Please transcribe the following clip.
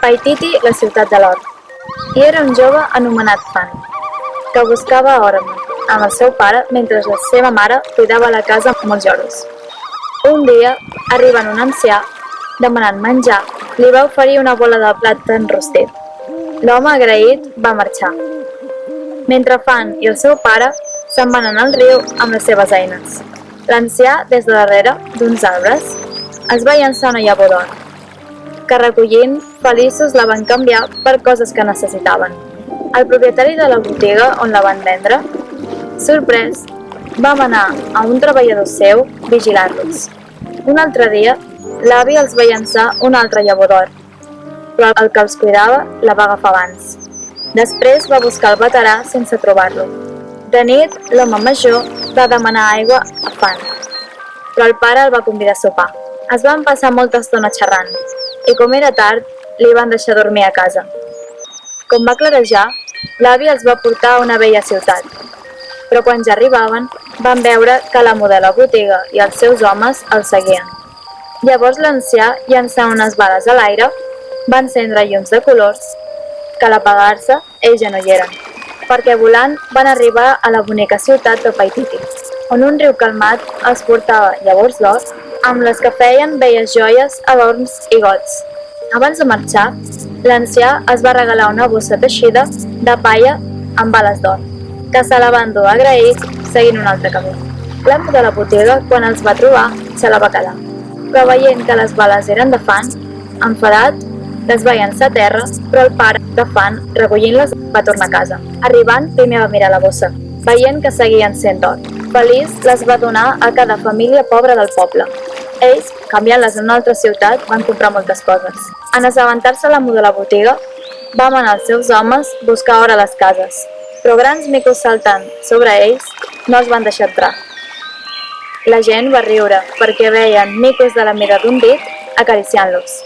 Paititi, la ciutat de l'or. Hi era un jove anomenat Fan, que buscava Orm amb el seu pare mentre la seva mare cuidava la casa amb molts lloros. Un dia, arribant un ancià, demanant menjar, li va oferir una bola de plàtan rostit. L'home agraït va marxar, mentre Fan i el seu pare se'n van anar al riu amb les seves eines. L'ancià, des de darrere d'uns arbres, es va llançar una llavor d'or, que recollint, feliços la van canviar per coses que necessitaven. El propietari de la botiga on la van vendre, sorprès, va manar a un treballador seu vigilar-los. Un altre dia, l'avi els va llançar una altra llavor d'or, però el que els cuidava la va agafar abans. Després va buscar el veterà sense trobar-lo. De nit, l'home major va demanar aigua a Fan, però el pare el va convidar a sopar. Es van passar molta estona xerrant, i com era tard, li van deixar dormir a casa. Com va clarejar, l'avi els va portar a una vella ciutat, però quan ja arribaven, van veure que l'amo de la botiga i els seus homes els seguien. Llavors l'ancià, llançant unes bales a l'aire, va encendre llums de colors, que a l'apagar-se ells ja no hi eren, perquè volant van arribar a la bonica ciutat de Paititi, on un riu calmat els portava llavors d'or, amb les que feien belles joies, adorns i gots. Abans de marxar, l'ancià es va regalar una bossa teixida de palla amb bales d'or, que se la va endur agraït seguint un altre camí. L'amo de la botiga, quan els va trobar, se la va quedar, però veient que les bales eren de Fan, enfadat, les va llançar a terra, però el pare de Fan, recollint-les, va tornar a casa. Arribant, primer va mirar la bossa, veient que seguien sent d'or. Feliç, les va donar a cada família pobra del poble. Ells, canviant-les en una altra ciutat, van comprar moltes coses. En assabentar-se l'amo de la botiga, va manar els seus homes buscar or a les cases, però grans micos saltant sobre ells no els van deixar entrar. La gent va riure perquè veien micos de la mida d'un dit acariciant-los.